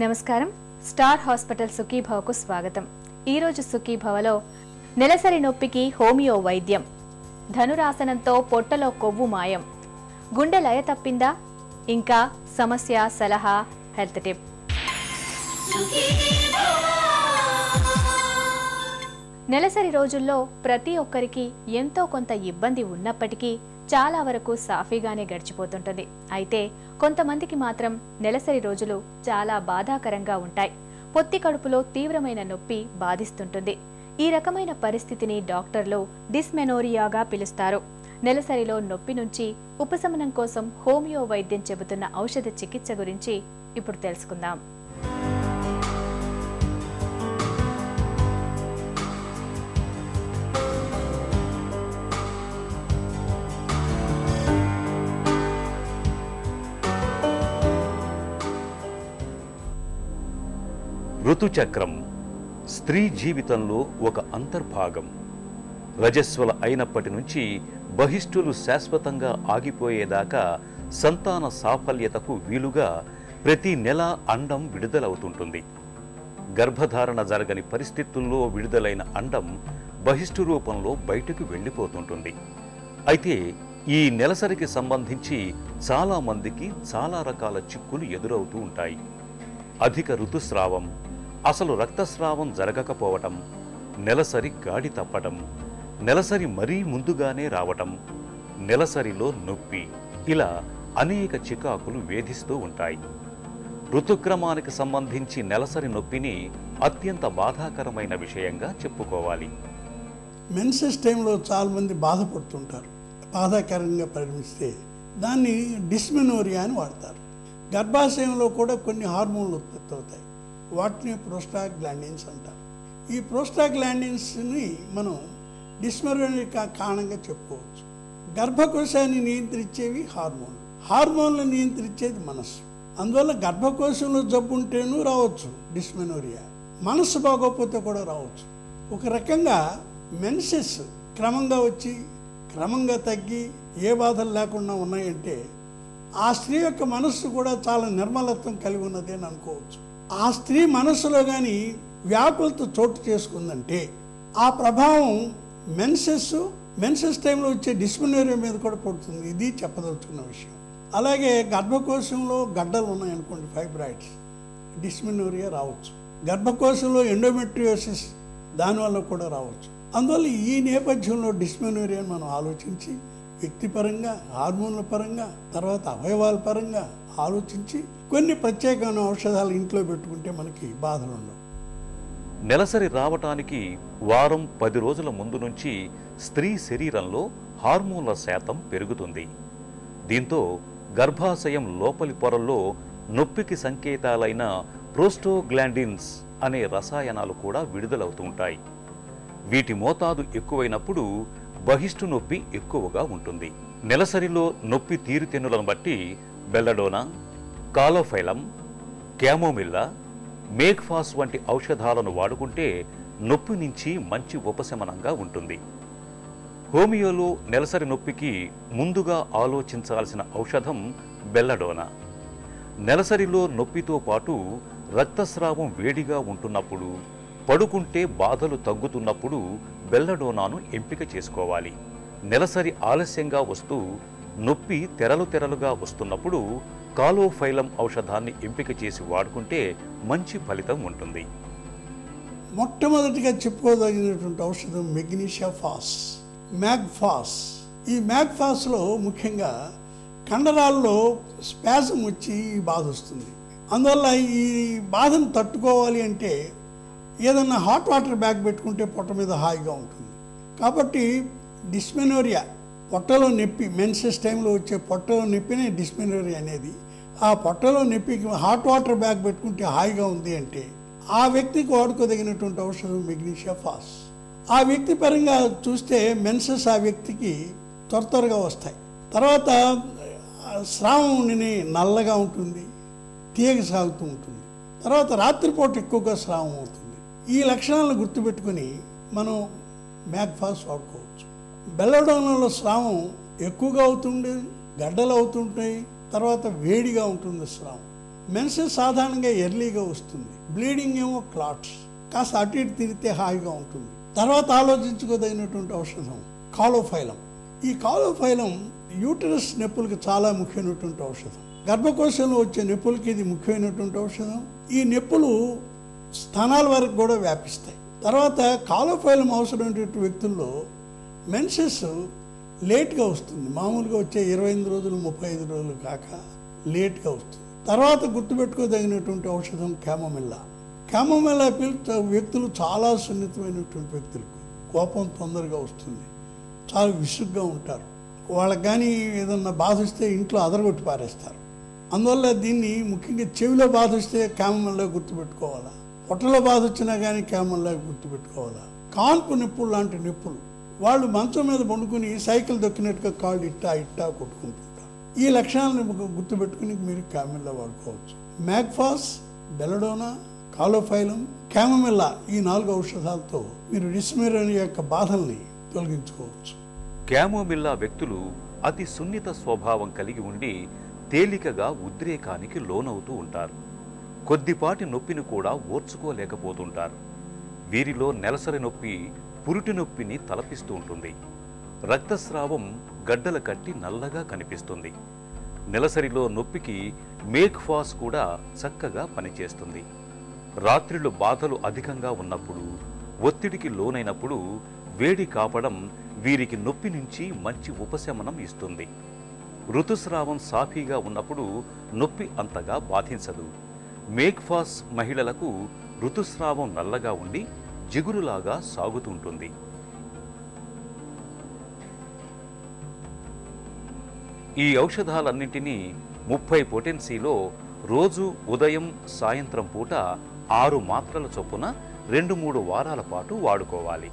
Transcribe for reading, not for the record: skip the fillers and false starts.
నమస్కారం. Star hospital సుఖీభవకు స్వాగతం. ఈ రోజు సుఖీభవలో నెలసరి నొప్పికి హోమియో వైద్యం, ధనురాసనంతో పొట్టలో కొవ్వు మాయం, గుండె లయ తప్పిందా, ఇంకా సమస్య సలహా హెల్త్ టిప్. నెలసరి రోజుల్లో ప్రతి ఒక్కరికి ఎంతో కొంత ఇబ్బంది ఉన్నప్పటికీ చాలా వరకు సాఫీగానే గడిచిపోతుంటుంది. అయితే కొంతమందికి మాత్రం నెలసరి రోజులు చాలా బాధాకరంగా ఉంటాయి. పొత్తి కడుపులో తీవ్రమైన నొప్పి బాధిస్తుంటుంది. ఈ రకమైన పరిస్థితిని డాక్టర్లు డిస్మెనోరియాగా పిలుస్తారు. నెలసరిలో నొప్పి నుంచి ఉపశమనం కోసం హోమియో వైద్యం చెబుతున్న ఔషధ చికిత్స గురించి ఇప్పుడు తెలుసుకుందాం. ఋతుచక్రం స్త్రీ జీవితంలో ఒక అంతర్భాగం. రజస్వల అయినప్పటి నుంచి బహిష్ఠులు శాశ్వతంగా ఆగిపోయేదాకా సంతాన సాఫల్యతకు వీలుగా ప్రతి నెల అండం విడుదలవుతుంటుంది. గర్భధారణ జరగని పరిస్థితుల్లో విడుదలైన అండం బహిష్ఠు రూపంలో బయటకు వెళ్ళిపోతుంటుంది. అయితే ఈ నెలసరికి సంబంధించి చాలా మందికి చాలా రకాల చిక్కులు ఎదురవుతూ ఉంటాయి. అధిక ఋతుస్రావం, అసలు రక్తస్రావం జరగకపోవటం, నెలసరి గాడి తప్పటం, నెలసరి మరీ ముందుగానే రావటం, నెలసరిలో నొప్పి, ఇలా అనేక చికాకులు వేధిస్తూ ఉంటాయి. ఋతుక్రమానికి సంబంధించి నెలసరి నొప్పిని అత్యంత బాధాకరమైన విషయంగా చెప్పుకోవాలి. మెన్సెస్ టైంలో చాలామంది బాధపడుతుంటారు. బాధాకరంగా పరిగణిస్తే దాన్ని డిస్మెనోరియా అని వాడతారు. గర్భాశయంలో కూడా కొన్ని హార్మోన్లు ఉత్పత్తి అవుతాయి. వాటిని ప్రోస్టాగ్లాండిన్స్ అంటారు. ఈ ప్రోస్టాగ్లాండిన్స్ని మనం డిస్మెనోరియా కారణంగా చెప్పుకోవచ్చు. గర్భకోశాన్ని నియంత్రించేవి హార్మోన్లు. హార్మోన్లు నియంత్రించేది మనస్సు. అందువల్ల గర్భకోశంలో జబ్బు ఉంటేనూ రావచ్చు డిస్మెనోరియా, మనస్సు బాగోకపోతే కూడా రావచ్చు. ఒక రకంగా మెన్సెస్ క్రమంగా వచ్చి క్రమంగా తగ్గి ఏ బాధలు లేకుండా ఉన్నాయంటే ఆ స్త్రీ యొక్క మనస్సు కూడా చాలా నిర్మలత్వం కలిగి ఉన్నది అని అనుకోవచ్చు. ఆ స్త్రీ మనస్సులో కానీ వ్యాకులత చోటు చేసుకుందంటే ఆ ప్రభావం మెన్సెస్ టైంలో వచ్చే డిస్మెనోరియా మీద కూడా పడుతుంది. ఇది చెప్పదలుచుకున్న విషయం. అలాగే గర్భకోశంలో గడ్డలు ఉన్నాయనుకోండి, ఫైబ్రాయిడ్స్, డిస్మెనోరియా రావచ్చు. గర్భకోశంలో ఎండోమెట్రియోసిస్, దానివల్ల కూడా రావచ్చు. అందువల్ల ఈ నేపథ్యంలో డిస్మెనోరియాని మనం ఆలోచించి వ్యక్తిపరంగా, హార్మోన్ల పరంగా, తర్వాత అవయవాల పరంగా ఆలోచించి కొన్ని ప్రత్యేకమైన ఔషధాలు ఇంట్లో పెట్టుకుంటే మనకి బాధలు ఉండవు. నెలసరి రావటానికి వారం 10 రోజుల ముందు నుంచి స్త్రీ శరీరంలో హార్మోన్ల శాతం పెరుగుతుంది. దీంతో గర్భాశయం లోపలి పొరల్లో నొప్పికి సంకేతాలైన ప్రోస్టోగ్లాండిన్స్ అనే రసాయనాలు కూడా విడుదలవుతుంటాయి. వీటి మోతాదు ఎక్కువైనప్పుడు బహిష్టు నొప్పి ఎక్కువగా ఉంటుంది. నెలసరిలో నొప్పి తీరుతెన్నులను బట్టి బెల్లడోనా, కాలోఫైలం, క్యామోమిల్లా, మేగ్ఫాస్ వంటి ఔషధాలను వాడుకుంటే నొప్పి నుంచి మంచి ఉపశమనంగా ఉంటుంది. హోమియోలో నెలసరి నొప్పికి ముందుగా ఆలోచించాల్సిన ఔషధం బెల్లడోనా. నెలసరిలో నొప్పితో పాటు రక్తస్రావం వేడిగా ఉంటున్నప్పుడు, పడుకుంటే బాధలు తగ్గుతున్నప్పుడు బెల్లడోనాను ఎంపిక చేసుకోవాలి. నెలసరి ఆలస్యంగా వస్తూ నొప్పి తెరలుగా వస్తున్నప్పుడు కాలోఫైలం ఔషధాన్ని ఎంపిక చేసి వాడుకుంటే మంచి ఫలితం ఉంటుంది. మొట్టమొదటిగా చెప్పుకోదగినటువంటి ఔషధం మెగ్నీషియా ఫాస్, మ్యాగ్ఫాస్. ఈ మ్యాగ్ఫాస్లో ముఖ్యంగా కండరాల్లో స్పాజం వచ్చి బాధ వస్తుంది. అందువల్ల ఈ బాధను తట్టుకోవాలి అంటే ఏదన్నా హాట్ వాటర్ బ్యాగ్ పెట్టుకుంటే పొట్ట మీద హాయిగా ఉంటుంది. కాబట్టి డిస్మెనోరియా, పొట్టలో నొప్పి, మెన్సెస్ టైంలో వచ్చే పొట్టలో నొప్పినే డిస్మెనోరియా అనేది. ఆ పొట్టలో నొప్పికి హాట్ వాటర్ బ్యాగ్ పెట్టుకుంటే హాయిగా ఉంది అంటే ఆ వ్యక్తికి వాడుకోదగినటువంటి ఔషధం మెగ్నీషియా ఫాస్. ఆ వ్యక్తి పరంగా చూస్తే మెన్సెస్ ఆ వ్యక్తికి త్వరగా వస్తాయి. తర్వాత స్రావం నల్లగా ఉంటుంది, తీగ సాగుతూ ఉంటుంది. తర్వాత రాత్రిపూట ఎక్కువగా స్రావం అవుతుంది. ఈ లక్షణాలను గుర్తుపెట్టుకుని మనం మ్యాగ్ఫాస్ వాడుకోవచ్చు. బెల్లడోనాలో స్రావం ఎక్కువగా అవుతుంది, గడ్డలు అవుతుంటాయి, తర్వాత వేడిగా ఉంటుంది స్రావం. మెన్సెస్ సాధారణంగా ఎర్లీగా వస్తుంది, బ్లీడింగ్ ఏమో క్లాట్స్, కాస్త అటు ఇటు తిరిగితే హాయిగా ఉంటుంది. తర్వాత ఆలోచించుకోదగినటువంటి ఔషధం కాలోఫైలం. ఈ కాలోఫైలం యూటరస్ నొప్పులకు చాలా ముఖ్యమైనటువంటి ఔషధం. గర్భకోశంలో వచ్చే నొప్పులకి ఇది ముఖ్యమైనటువంటి ఔషధం. ఈ నొప్పులు స్థానాల వరకు కూడా వ్యాపిస్తాయి. తర్వాత కాలోఫైలం అవసరమైనటువంటి వ్యక్తుల్లో మెన్సెస్ లేట్గా వస్తుంది. మామూలుగా వచ్చే 25 రోజులు 35 రోజులు కాక లేట్గా వస్తుంది. తర్వాత గుర్తుపెట్టుకోదగినటువంటి ఔషధం క్యామోమిల్లా. క్యామోమిల్లా వ్యక్తులు చాలా సున్నితమైనటువంటి వ్యక్తులకు కోపం తొందరగా వస్తుంది, చాలా విసుగ్గా ఉంటారు. వాళ్ళకి కానీ ఏదన్నా బాధ వస్తే ఇంట్లో అదరగొట్టి పారేస్తారు. అందువల్ల దీన్ని ముఖ్యంగా చెవిలో బాధ వస్తే క్యామోమిల్లా గుర్తుపెట్టుకోవాలా, పొట్టలో బాధ వచ్చినా కానీ క్యామోమిల్లా గుర్తుపెట్టుకోవాలా. కాన్పు నొప్పులు లాంటి నొప్పులు, వాళ్ళు మంచం మీద పండుకుని సైకిల్ దొక్కినట్టుగా కాళ్ళు ఇట్టా కొట్టుకుంటుంటారు. ఈ లక్షణాలను గుర్తుపెట్టుకుని మీరు క్యామోమిల్లా వాడుకోవచ్చు. మ్యాగ్ఫాస్, బెలడోనా, కాలోఫైలం, క్యామోమిల్లా ఈ 4 ఔషధాలతో మీరు డిస్మెనోరియా యొక్క బాధల్ని తొలగించుకోవచ్చు. క్యామోమిల్లా వ్యక్తులు అతి సున్నిత స్వభావం కలిగి ఉండి తేలికగా ఉద్రేకానికి లోనవుతూ ఉంటారు. కొద్దిపాటి నొప్పిని కూడా ఓర్చుకోలేకపోతుంటారు. వీరిలో నెలసరి నొప్పి పురుటి నొప్పిని తలపిస్తూ ఉంటుంది. రక్తస్రావం గడ్డల కట్టి నల్లగా కనిపిస్తుంది. నెలసరిలో నొప్పికి మేగ్ఫాస్ కూడా చక్కగా పనిచేస్తుంది. రాత్రిళ్ళు బాధలు అధికంగా ఉన్నప్పుడు, ఒత్తిడికి లోనైనప్పుడు వేడి కాపడం వీరికి నొప్పి నుంచి మంచి ఉపశమనం ఇస్తుంది. ఋతుస్రావం సాఫీగా ఉన్నప్పుడు నొప్పి అంతగా బాధించదు. మేగ్ఫాస్ మహిళలకు ఋతుస్రావం నల్లగా ఉండి జిగురులాగా సాగుతుంటుంది. ఈ ఔషధాలన్నింటినీ 30 పొటెన్సీలో రోజు ఉదయం సాయంత్రం పూట 6 మాత్రల చొప్పున 2-3 వారాల పాటు వాడుకోవాలి.